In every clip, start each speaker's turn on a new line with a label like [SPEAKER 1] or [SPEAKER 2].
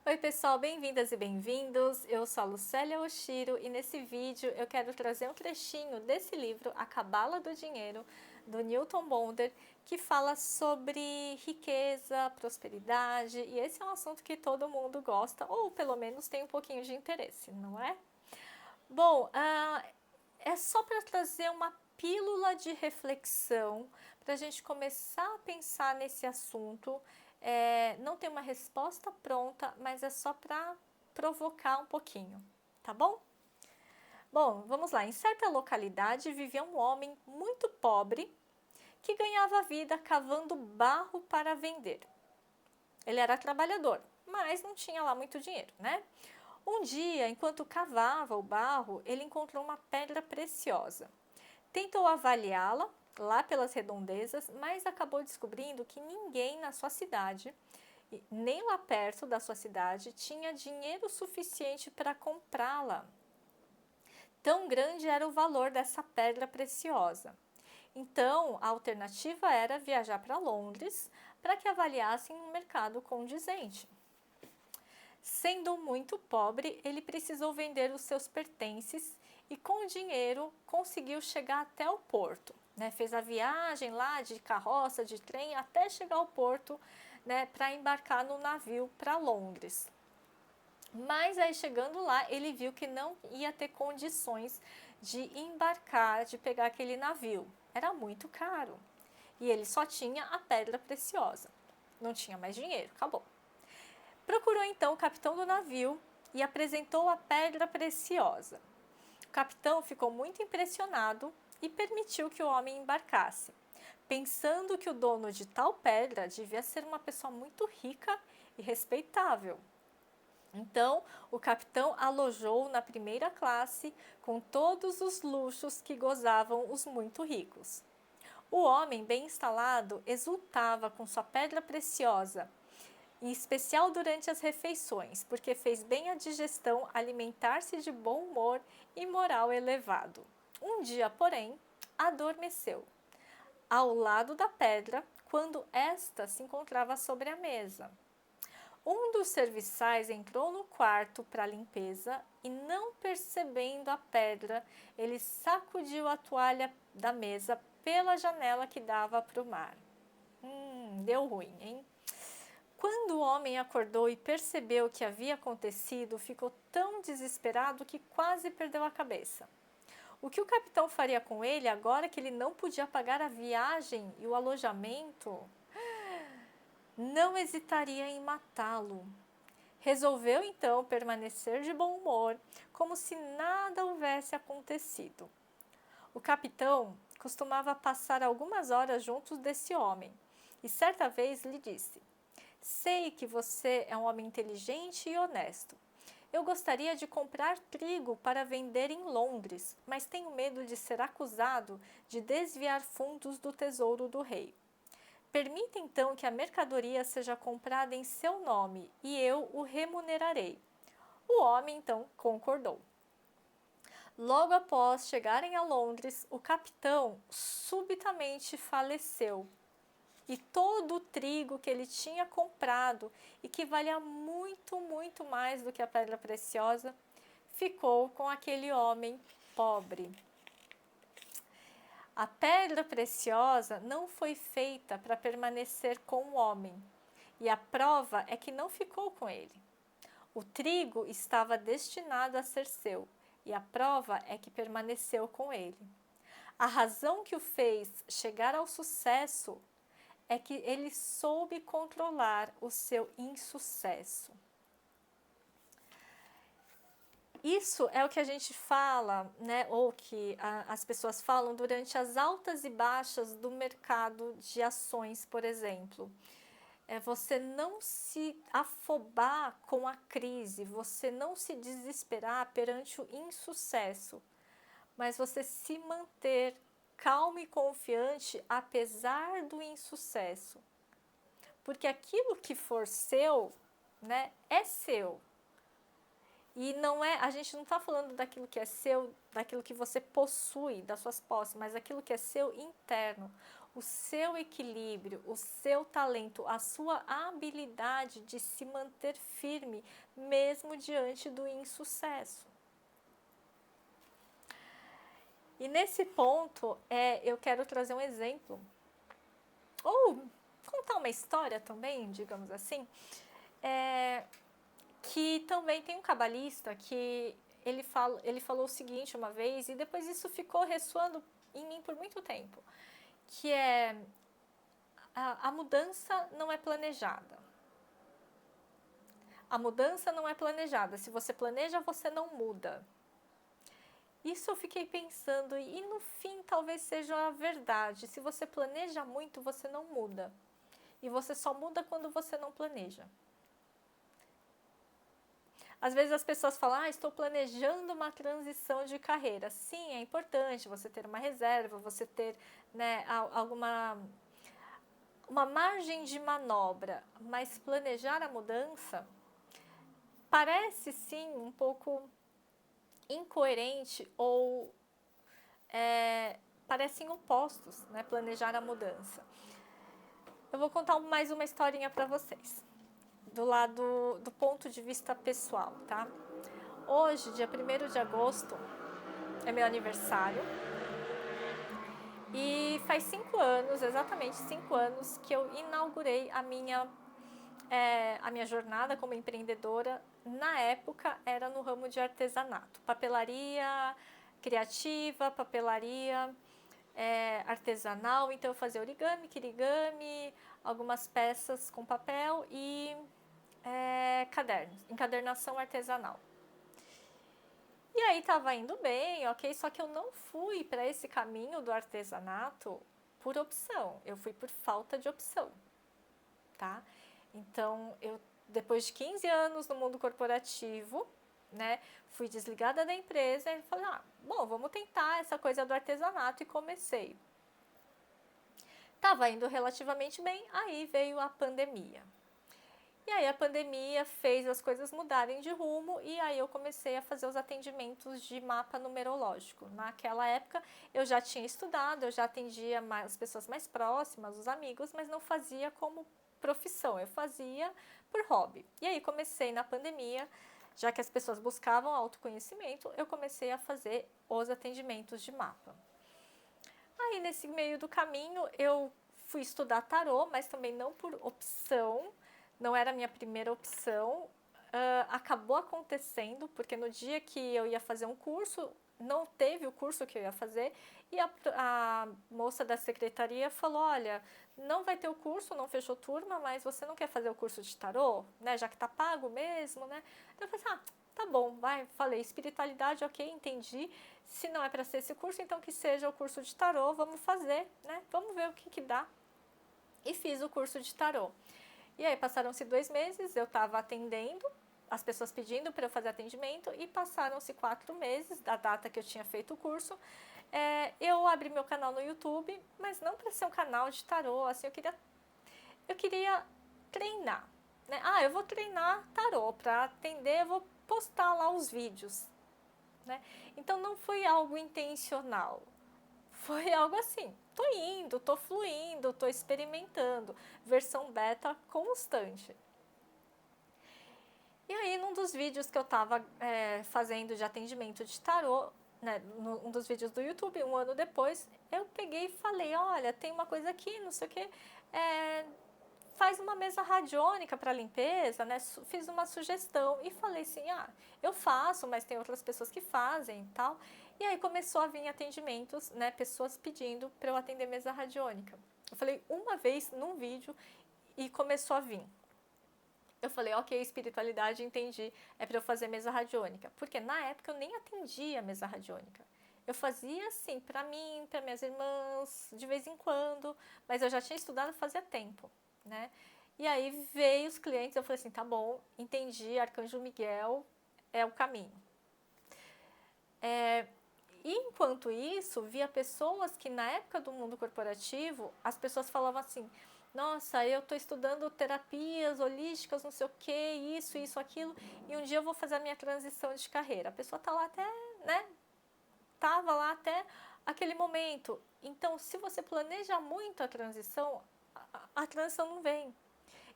[SPEAKER 1] Oi pessoal, bem-vindas e bem-vindos. Eu sou a Lucélia Oshiro e nesse vídeo eu quero trazer um trechinho desse livro, A Cabala do Dinheiro, do Newton Bonder, que fala sobre riqueza, prosperidade, e esse é um assunto que todo mundo gosta, ou pelo menos tem um pouquinho de interesse, não é? Bom, é só para trazer uma pílula de reflexão para a gente começar a pensar nesse assunto. Não tem uma resposta pronta, mas é só para provocar um pouquinho, tá bom? Bom, vamos lá. Em certa localidade vivia um homem muito pobre que ganhava vida cavando barro para vender. Ele era trabalhador, mas não tinha lá muito dinheiro, né? Um dia, enquanto cavava o barro, ele encontrou uma pedra preciosa. Tentou avaliá-la lá pelas redondezas, mas acabou descobrindo que ninguém na sua cidade, nem lá perto da sua cidade, tinha dinheiro suficiente para comprá-la. Tão grande era o valor dessa pedra preciosa. Então, a alternativa era viajar para Londres para que avaliassem um mercado condizente. Sendo muito pobre, ele precisou vender os seus pertences e, com o dinheiro, conseguiu chegar até o porto. Fez a viagem lá de carroça, de trem, até chegar ao porto, para embarcar no navio para Londres. Mas aí chegando lá, ele viu que não ia ter condições de embarcar, de pegar aquele navio. Era muito caro. E ele só tinha a pedra preciosa. Não tinha mais dinheiro, acabou. Procurou então o capitão do navio e apresentou a pedra preciosa. O capitão ficou muito impressionado e permitiu que o homem embarcasse, pensando que o dono de tal pedra devia ser uma pessoa muito rica e respeitável. Então, o capitão alojou na primeira classe com todos os luxos que gozavam os muito ricos. O homem, bem instalado, exultava com sua pedra preciosa, em especial durante as refeições, porque fez bem a digestão alimentar-se de bom humor e moral elevado. Um dia, porém, adormeceu ao lado da pedra quando esta se encontrava sobre a mesa. Um dos serviçais entrou no quarto para a limpeza e, não percebendo a pedra, ele sacudiu a toalha da mesa pela janela que dava para o mar. Deu ruim, hein? Quando o homem acordou e percebeu o que havia acontecido, ficou tão desesperado que quase perdeu a cabeça. O que o capitão faria com ele agora que ele não podia pagar a viagem e o alojamento? Não hesitaria em matá-lo. Resolveu então permanecer de bom humor, como se nada houvesse acontecido. O capitão costumava passar algumas horas juntos desse homem e certa vez lhe disse: sei que você é um homem inteligente e honesto. Eu gostaria de comprar trigo para vender em Londres, mas tenho medo de ser acusado de desviar fundos do tesouro do rei. Permita então que a mercadoria seja comprada em seu nome e eu o remunerarei. O homem então concordou. Logo após chegarem a Londres, o capitão subitamente faleceu e todo o trigo que ele tinha comprado e que valia muito, muito mais do que a pedra preciosa, ficou com aquele homem pobre. A pedra preciosa não foi feita para permanecer com o homem, e a prova é que não ficou com ele. O trigo estava destinado a ser seu, e a prova é que permaneceu com ele. A razão que o fez chegar ao sucesso é que ele soube controlar o seu insucesso. Isso é o que a gente fala, ou que as pessoas falam durante as altas e baixas do mercado de ações, por exemplo. É você não se afobar com a crise, você não se desesperar perante o insucesso, mas você se manter calmo e confiante apesar do insucesso. Porque aquilo que for seu, é seu. E não é, a gente não está falando daquilo que é seu, daquilo que você possui, das suas posses, mas daquilo que é seu interno. o seu equilíbrio, o seu talento, a sua habilidade de se manter firme mesmo diante do insucesso. E nesse ponto, eu quero trazer um exemplo, ou contar uma história também, digamos assim, que também tem um cabalista que ele falou o seguinte uma vez, e depois isso ficou ressoando em mim por muito tempo, que a mudança não é planejada. A mudança não é planejada. Se você planeja, você não muda. Isso eu fiquei pensando, e no fim talvez seja a verdade. Se você planeja muito, você não muda. E você só muda quando você não planeja. Às vezes as pessoas falam, estou planejando uma transição de carreira. Sim, é importante você ter uma reserva, você ter, né, uma margem de manobra, mas planejar a mudança parece sim um pouco incoerente ou parecem opostos, né, planejar a mudança. Eu vou contar mais uma historinha para vocês, do ponto de vista pessoal, tá? Hoje, dia 1º de agosto, é meu aniversário e faz 5 anos, exatamente 5 anos, que eu inaugurei a minha jornada como empreendedora. Na época era no ramo de artesanato, papelaria criativa, papelaria artesanal. Então eu fazia origami, kirigami, algumas peças com papel e cadernos, encadernação artesanal. E aí estava indo bem, ok, só que eu não fui para esse caminho do artesanato por opção, eu fui por falta de opção, tá? Então, depois de 15 anos no mundo corporativo, né, fui desligada da empresa e falei, bom, vamos tentar essa coisa do artesanato, e comecei. Estava indo relativamente bem, aí veio a pandemia. E aí a pandemia fez as coisas mudarem de rumo, e aí eu comecei a fazer os atendimentos de mapa numerológico. Naquela época eu já tinha estudado, eu já atendia as pessoas mais próximas, os amigos, mas não fazia como profissão, eu fazia por hobby. E aí comecei na pandemia, já que as pessoas buscavam autoconhecimento, eu comecei a fazer os atendimentos de mapa. Aí nesse meio do caminho eu fui estudar tarô, mas também não por opção, não era a minha primeira opção. Acabou acontecendo, porque no dia que eu ia fazer um curso, não teve o curso que eu ia fazer, e a moça da secretaria falou, olha, não vai ter o curso, não fechou turma, mas você não quer fazer o curso de tarô, né, já que tá pago mesmo, né? Então eu falei, tá bom, vai, falei, espiritualidade, ok, entendi, se não é para ser esse curso, então que seja o curso de tarô, vamos fazer, né, vamos ver o que dá. E fiz o curso de tarô. E aí passaram-se 2 meses, eu estava atendendo, as pessoas pedindo para eu fazer atendimento, e passaram-se 4 meses da data que eu tinha feito o curso. Eu abri meu canal no YouTube, mas não para ser um canal de tarô, assim, eu queria treinar, né? Eu vou treinar tarô, para atender, eu vou postar lá os vídeos, né? Então não foi algo intencional, foi algo assim, tô indo, tô fluindo, tô experimentando, versão beta constante. E aí, num dos vídeos que eu tava fazendo de atendimento de tarô, né, um dos vídeos do YouTube, 1 ano depois, eu peguei e falei, olha, tem uma coisa aqui, não sei o que, faz uma mesa radiônica para limpeza, né? Fiz uma sugestão e falei assim, eu faço, mas tem outras pessoas que fazem e tal. E aí começou a vir atendimentos, né? Pessoas pedindo para eu atender mesa radiônica. Eu falei uma vez num vídeo e começou a vir. Eu falei, ok, espiritualidade, entendi, é para eu fazer mesa radiônica. Porque na época eu nem atendia mesa radiônica. Eu fazia assim, para mim, para minhas irmãs, de vez em quando, mas eu já tinha estudado fazia tempo, né? E aí veio os clientes, eu falei assim, tá bom, entendi, Arcanjo Miguel é o caminho. E enquanto isso, via pessoas que na época do mundo corporativo, as pessoas falavam assim, nossa, eu estou estudando terapias holísticas, não sei o que, isso, aquilo, e um dia eu vou fazer a minha transição de carreira. A pessoa tá lá até, né, tava lá até aquele momento, Então, se você planeja muito a transição, a transição não vem.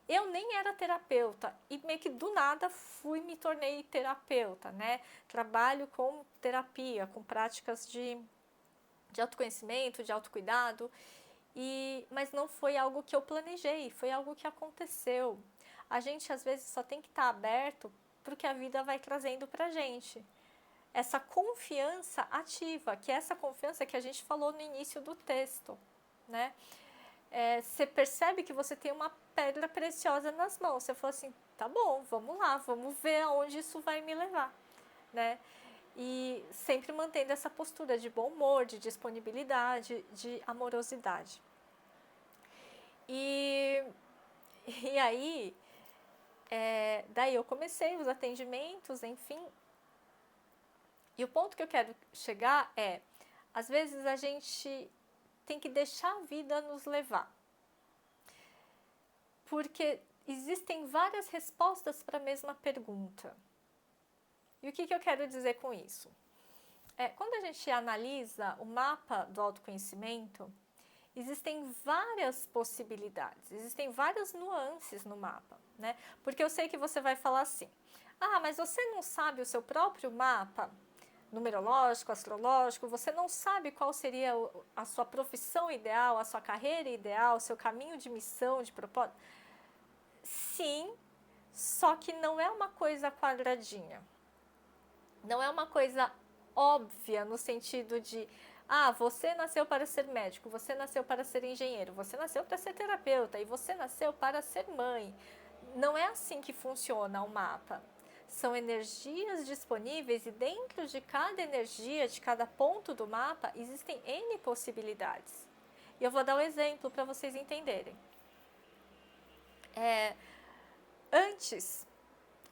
[SPEAKER 1] Eu nem era terapeuta e meio que do nada me tornei terapeuta, né? Trabalho com terapia, com práticas de autoconhecimento, de autocuidado, mas não foi algo que eu planejei, foi algo que aconteceu. A gente às vezes só tem que estar aberto para o que a vida vai trazendo para a gente. Essa confiança ativa, que é essa confiança que a gente falou no início do texto, né? Você percebe que você tem uma pedra preciosa nas mãos. Você fala assim, tá bom, vamos lá, vamos ver aonde isso vai me levar, né? E sempre mantendo essa postura de bom humor, de disponibilidade, de amorosidade. E aí, daí eu comecei os atendimentos, enfim. E o ponto que eu quero chegar é, às vezes a gente tem que deixar a vida nos levar. Porque existem várias respostas para a mesma pergunta. E o que eu quero dizer com isso? Quando a gente analisa o mapa do autoconhecimento, existem várias possibilidades, existem várias nuances no mapa, né? Porque eu sei que você vai falar assim, mas você não sabe o seu próprio mapa numerológico, astrológico, você não sabe qual seria a sua profissão ideal, a sua carreira ideal, o seu caminho de missão, de propósito? Sim, só que não é uma coisa quadradinha. Não é uma coisa óbvia no sentido de você nasceu para ser médico, você nasceu para ser engenheiro, você nasceu para ser terapeuta e você nasceu para ser mãe. Não é assim que funciona o mapa. São energias disponíveis e dentro de cada energia, de cada ponto do mapa, existem N possibilidades. E eu vou dar um exemplo para vocês entenderem. Antes,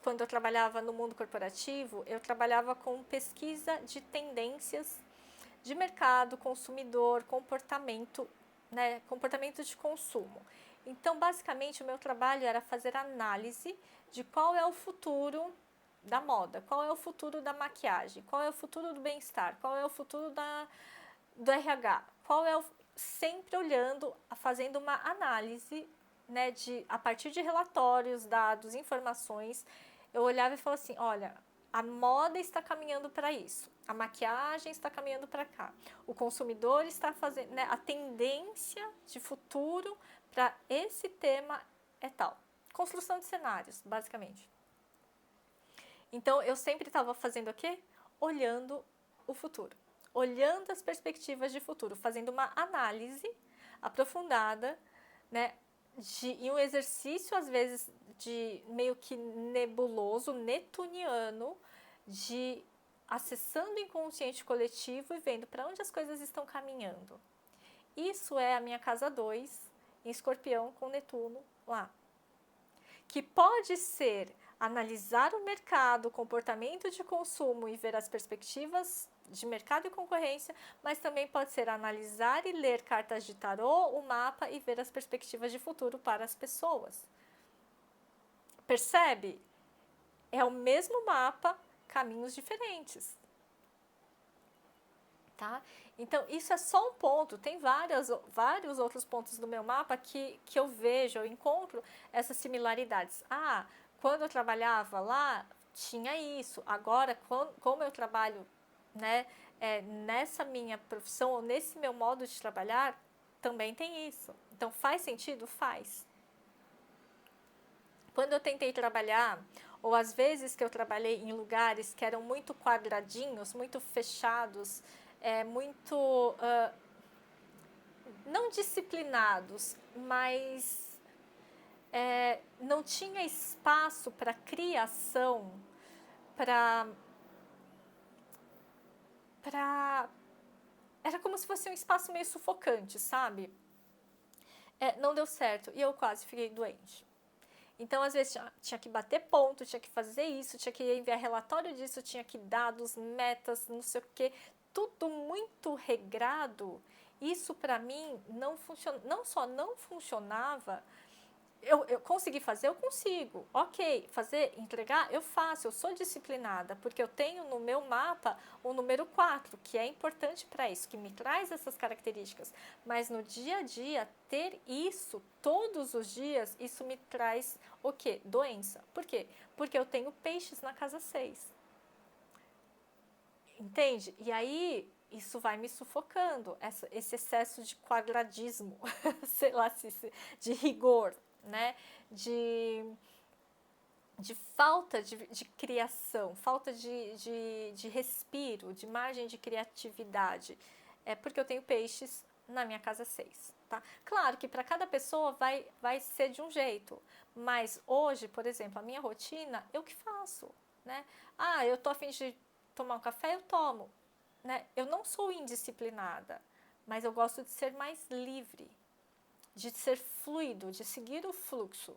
[SPEAKER 1] quando eu trabalhava no mundo corporativo, eu trabalhava com pesquisa de tendências de mercado, consumidor, comportamento, né, comportamento de consumo. Então, basicamente, o meu trabalho era fazer análise de qual é o futuro da moda, qual é o futuro da maquiagem, qual é o futuro do bem-estar, qual é o futuro do RH, sempre olhando, fazendo uma análise, né, a partir de relatórios, dados, informações. Eu olhava e falava assim, olha, a moda está caminhando para isso, a maquiagem está caminhando para cá, o consumidor está fazendo, né, a tendência de futuro para esse tema é tal. Construção de cenários, basicamente. Então, eu sempre estava fazendo o quê? Olhando o futuro, olhando as perspectivas de futuro, fazendo uma análise aprofundada, né, e um exercício, às vezes, de meio que nebuloso, netuniano, de acessando o inconsciente coletivo e vendo para onde as coisas estão caminhando. Isso é a minha casa 2, em Escorpião, com Netuno lá. Que pode ser analisar o mercado, o comportamento de consumo e ver as perspectivas de mercado e concorrência, mas também pode ser analisar e ler cartas de tarô, o mapa e ver as perspectivas de futuro para as pessoas. Percebe? É o mesmo mapa, caminhos diferentes. Tá? Então, isso é só um ponto, tem vários outros pontos do meu mapa que eu vejo, eu encontro essas similaridades. Quando eu trabalhava lá, tinha isso. Agora, como eu trabalho, né, nessa minha profissão, ou nesse meu modo de trabalhar, também tem isso. Então, faz sentido? Faz. Quando eu tentei trabalhar, ou às vezes que eu trabalhei em lugares que eram muito quadradinhos, muito fechados, muito não disciplinados, mas não tinha espaço para criação, era como se fosse um espaço meio sufocante, sabe? Não deu certo e eu quase fiquei doente. Então, às vezes, tinha que bater ponto, tinha que fazer isso, tinha que enviar relatório disso, tinha que dados, metas, não sei o quê, tudo muito regrado. Isso, para mim, não só não funcionava, Eu consegui fazer, eu consigo. Ok, fazer, entregar, eu faço, eu sou disciplinada, porque eu tenho no meu mapa o número 4, que é importante para isso, que me traz essas características. Mas no dia a dia, ter isso todos os dias, isso me traz o quê? Doença. Por quê? Porque eu tenho peixes na casa 6. Entende? E aí, isso vai me sufocando, esse excesso de quadradismo, sei lá, de rigor, né? De, de falta de criação, falta de respiro, de margem de criatividade. É porque eu tenho peixes na minha casa 6. Tá? Claro que para cada pessoa vai ser de um jeito, mas hoje, por exemplo, a minha rotina, eu que faço, né? Ah, eu tô a fim de tomar um café, eu tomo, né? Eu não sou indisciplinada, mas eu gosto de ser mais livre, de ser fluido, de seguir o fluxo.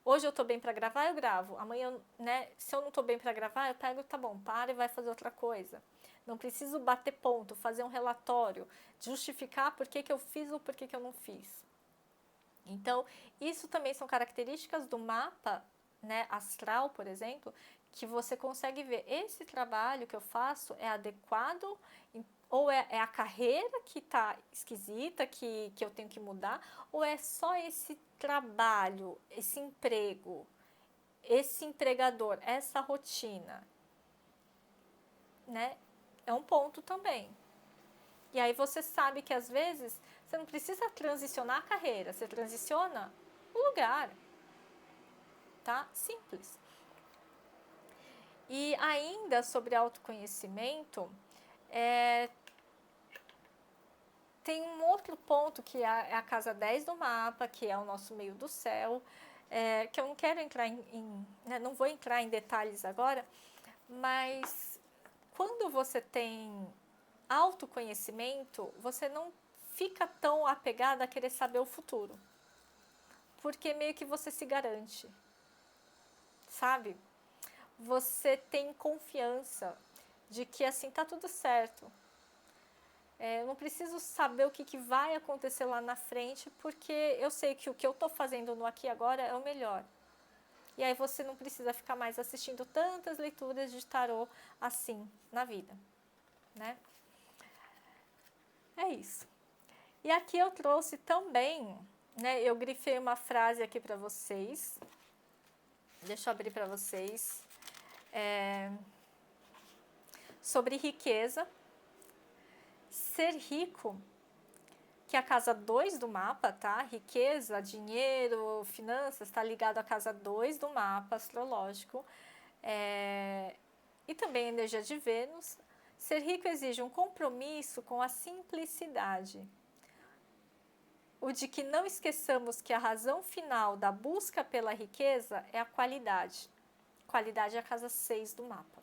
[SPEAKER 1] Hoje eu tô bem para gravar, eu gravo. Amanhã, né, se eu não tô bem para gravar, eu pego, tá bom, para e vai fazer outra coisa. Não preciso bater ponto, fazer um relatório, justificar por que eu fiz ou por que eu não fiz. Então, isso também são características do mapa, né, astral, por exemplo, que você consegue ver. Esse trabalho que eu faço é adequado ou é a carreira que está esquisita, que eu tenho que mudar, ou é só esse trabalho, esse emprego, esse empregador, essa rotina, né? É um ponto também. E aí você sabe que às vezes você não precisa transicionar a carreira, você transiciona o lugar, tá? Simples. E ainda sobre autoconhecimento, tem um outro ponto que é a casa 10 do mapa, que é o nosso meio do céu, que eu não quero entrar né, não vou entrar em detalhes agora, mas quando você tem autoconhecimento, você não fica tão apegada a querer saber o futuro, porque meio que você se garante, sabe? Você tem confiança de que assim tá tudo certo. Eu não preciso saber o que vai acontecer lá na frente, porque eu sei que o que eu estou fazendo no aqui e agora é o melhor. E aí você não precisa ficar mais assistindo tantas leituras de tarô assim na vida, né? É isso. E aqui eu trouxe também, né? Eu grifei uma frase aqui para vocês. Deixa eu abrir para vocês. Sobre riqueza. Ser rico, que é a casa 2 do mapa, tá? Riqueza, dinheiro, finanças, está ligado à casa 2 do mapa astrológico. E também a energia de Vênus. Ser rico exige um compromisso com a simplicidade. O de que não esqueçamos que a razão final da busca pela riqueza é a qualidade. Qualidade é a casa 6 do mapa.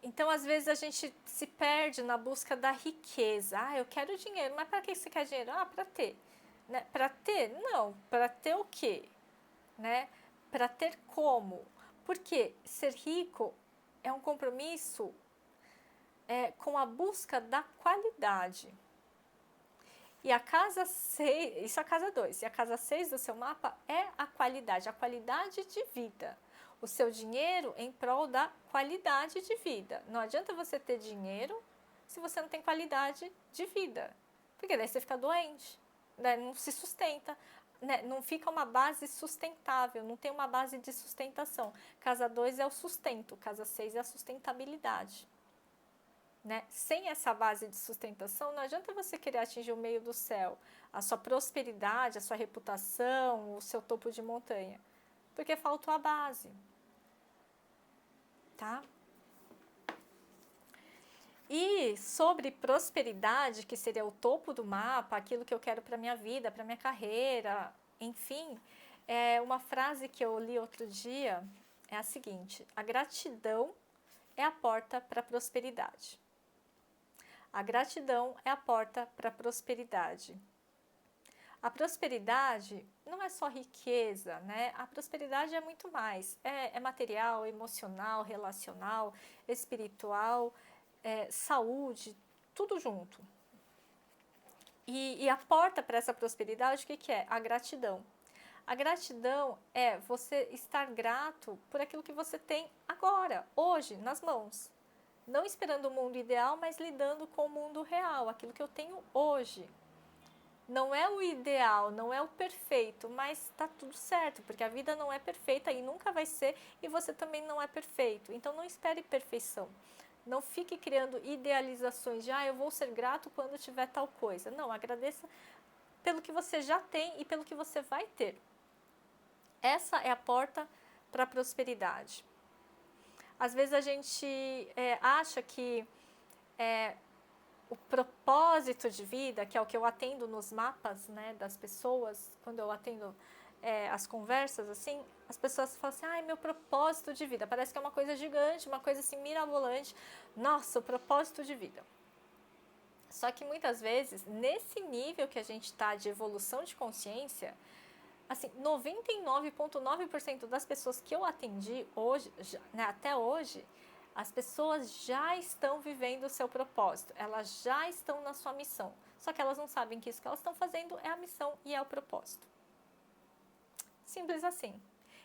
[SPEAKER 1] Então, às vezes, a gente se perde na busca da riqueza. Ah, eu quero dinheiro, mas para que você quer dinheiro? Ah, para ter. Né? Para ter? Não. Para ter o quê? Né? Para ter como? Porque ser rico é um compromisso com a busca da qualidade. E a casa 6, isso é a casa 2, e a casa 6 do seu mapa é a qualidade de vida. O seu dinheiro em prol da qualidade de vida. Não adianta você ter dinheiro se você não tem qualidade de vida, porque daí você fica doente, né? Não se sustenta, né? Não fica uma base sustentável, não tem uma base de sustentação. Casa 2 é o sustento, casa 6 é a sustentabilidade. Né? Sem essa base de sustentação, não adianta você querer atingir o meio do céu, a sua prosperidade, a sua reputação, o seu topo de montanha, porque faltou a base, tá? E sobre prosperidade, que seria o topo do mapa, aquilo que eu quero para minha vida, para minha carreira, enfim, uma frase que eu li outro dia é a seguinte: a gratidão é a porta para a prosperidade. A gratidão é a porta para a prosperidade. A prosperidade não é só riqueza, né? A prosperidade é muito mais. É material, emocional, relacional, espiritual, saúde, tudo junto. E a porta para essa prosperidade, o que é? A gratidão. A gratidão é você estar grato por aquilo que você tem agora, hoje, nas mãos. Não esperando o mundo ideal, mas lidando com o mundo real, aquilo que eu tenho hoje. Não é o ideal, não é o perfeito, mas está tudo certo, porque a vida não é perfeita e nunca vai ser, e você também não é perfeito. Então não espere perfeição. Não fique criando idealizações de, eu vou ser grato quando tiver tal coisa. Não, agradeça pelo que você já tem e pelo que você vai ter. Essa é a porta para a prosperidade. Às vezes a gente acha que o propósito de vida, que é o que eu atendo nos mapas, né, das pessoas, quando eu atendo as conversas, assim, as pessoas falam assim, meu propósito de vida, parece que é uma coisa gigante, uma coisa assim mirabolante, nossa, o propósito de vida. Só que muitas vezes, nesse nível que a gente está de evolução de consciência, assim, 99,9% das pessoas que eu atendi hoje, né, até hoje, as pessoas já estão vivendo o seu propósito, elas já estão na sua missão. Só que elas não sabem que isso que elas estão fazendo é a missão e é o propósito. Simples assim.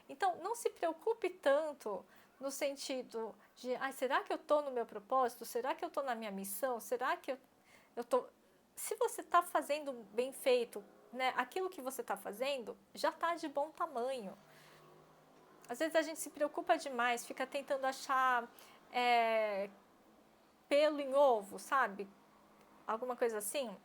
[SPEAKER 1] Então, não se preocupe tanto no sentido de, será que eu estou no meu propósito? Será que eu estou na minha missão? Será que eu estou... Se você está fazendo bem feito, né, aquilo que você está fazendo já está de bom tamanho. Às vezes a gente se preocupa demais, fica tentando achar pelo em ovo, sabe? Alguma coisa assim.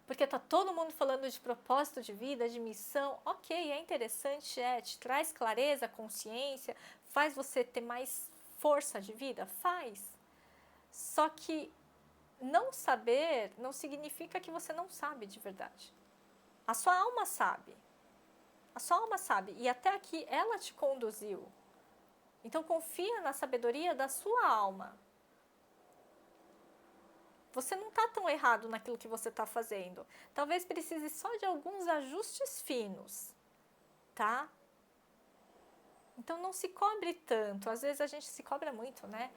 [SPEAKER 1] Porque tá todo mundo falando de propósito de vida, de missão. Ok, é interessante, te traz clareza, consciência, faz você ter mais força de vida? Faz. Só que não saber não significa que você não sabe de verdade. A sua alma sabe. A sua alma sabe. E até aqui ela te conduziu. Então confia na sabedoria da sua alma. Você não está tão errado naquilo que você está fazendo. Talvez precise só de alguns ajustes finos, tá? Então não se cobre tanto. Às vezes a gente se cobra muito, né?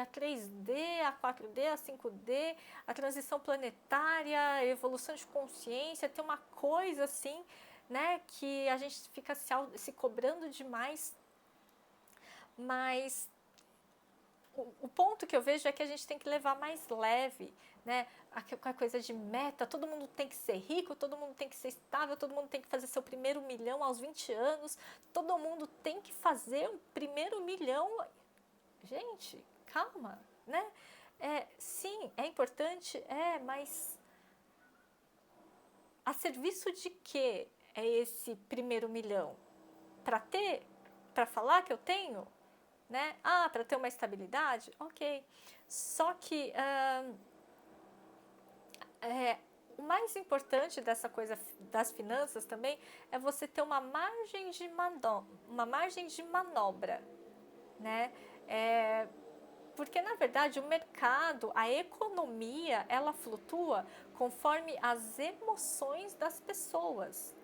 [SPEAKER 1] A 3D, a 4D, a 5D, a transição planetária, a evolução de consciência, tem uma coisa assim, né? Que a gente fica se cobrando demais. Mas o ponto que eu vejo é que a gente tem que levar mais leve, né? A coisa de meta, todo mundo tem que ser rico, todo mundo tem que ser estável, todo mundo tem que fazer seu primeiro milhão aos 20 anos, todo mundo tem que fazer o primeiro milhão. Gente, calma, né? Sim, é importante, mas a serviço de que é esse primeiro milhão? Para falar que eu tenho? Né? Para ter uma estabilidade? Ok. Só que o mais importante dessa coisa das finanças também é você ter uma margem de manobra, né? Porque na verdade o mercado, a economia, ela flutua conforme as emoções das pessoas.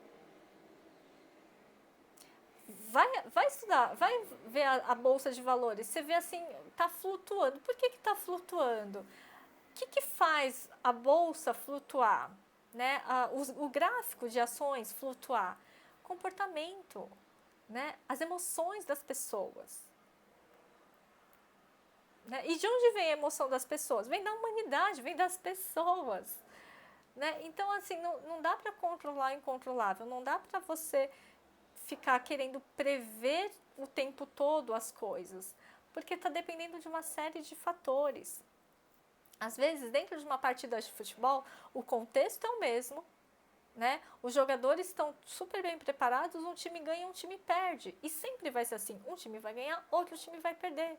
[SPEAKER 1] Vai estudar, vai ver a bolsa de valores, você vê assim, está flutuando. Por que está flutuando? O que faz a bolsa flutuar? Né? O gráfico de ações flutuar? Comportamento, né? As emoções das pessoas. Né? E de onde vem a emoção das pessoas? Vem da humanidade, vem das pessoas. Né? Então, assim, não dá para controlar o incontrolável, não dá para você ficar querendo prever o tempo todo as coisas, porque está dependendo de uma série de fatores. Às vezes, dentro de uma partida de futebol, o contexto é o mesmo, né? Os jogadores estão super bem preparados, um time ganha, um time perde. E sempre vai ser assim, um time vai ganhar, outro time vai perder.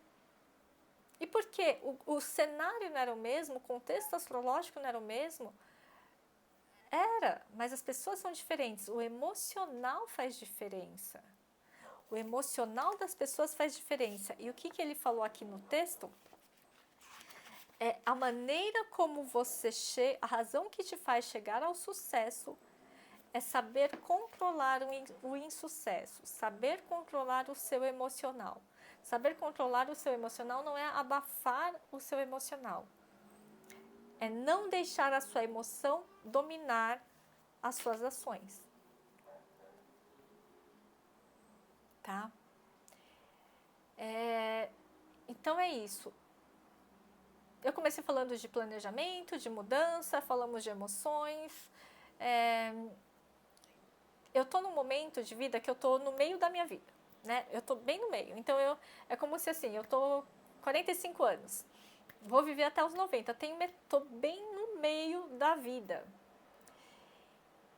[SPEAKER 1] E por quê? O cenário não era o mesmo, o contexto astrológico não era o mesmo. Era, mas as pessoas são diferentes. O emocional faz diferença. O emocional das pessoas faz diferença. E o que ele falou aqui no texto? É a maneira como você chega, a razão que te faz chegar ao sucesso é saber controlar o insucesso, saber controlar o seu emocional. Saber controlar o seu emocional não é abafar o seu emocional. É não deixar a sua emoção dominar as suas ações. Tá? Então é isso. Eu comecei falando de planejamento, de mudança, falamos de emoções. Eu tô num momento de vida que eu tô no meio da minha vida, né? Eu tô bem no meio. Então é como se assim, eu tô 45 anos. Vou viver até os 90. Tô bem no meio da vida.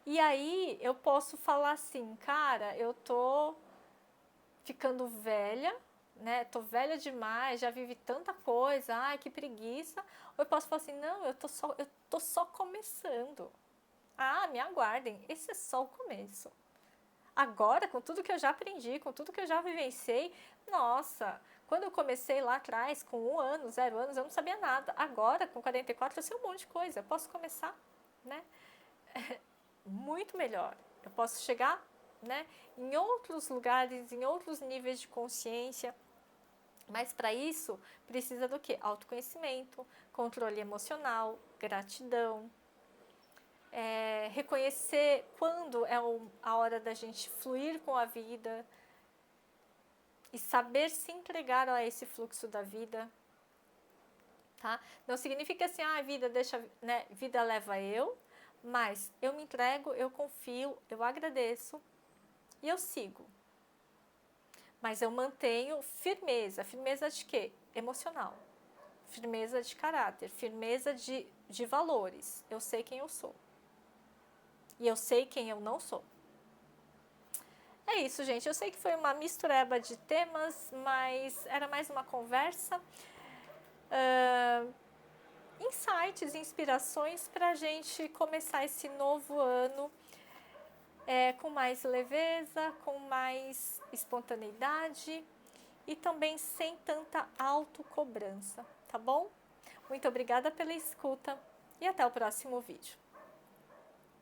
[SPEAKER 1] E aí eu posso falar assim, cara, eu tô ficando velha, né? Tô velha demais, já vivi tanta coisa, ai, que preguiça. Ou eu posso falar assim, não, eu tô só começando. Ah, me aguardem, esse é só o começo. Agora, com tudo que eu já aprendi, com tudo que eu já vivenciei, nossa, quando eu comecei lá atrás, com 1 ano, 0 anos, eu não sabia nada. Agora, com 44, eu sei um monte de coisa. Eu posso começar, né? Muito melhor. Eu posso chegar, né, em outros lugares, em outros níveis de consciência. Mas para isso, precisa do quê? Autoconhecimento, controle emocional, gratidão. Reconhecer quando é a hora da gente fluir com a vida e saber se entregar a esse fluxo da vida, tá? Não significa assim, a vida deixa, né, vida leva eu, mas eu me entrego, eu confio, eu agradeço e eu sigo. Mas eu mantenho firmeza. Firmeza de quê? Emocional. Firmeza de caráter, firmeza de valores. Eu sei quem eu sou. E eu sei quem eu não sou. É isso, gente. Eu sei que foi uma mistureba de temas, mas era mais uma conversa. Insights, inspirações para a gente começar esse novo ano com mais leveza, com mais espontaneidade e também sem tanta autocobrança, tá bom? Muito obrigada pela escuta e até o próximo vídeo.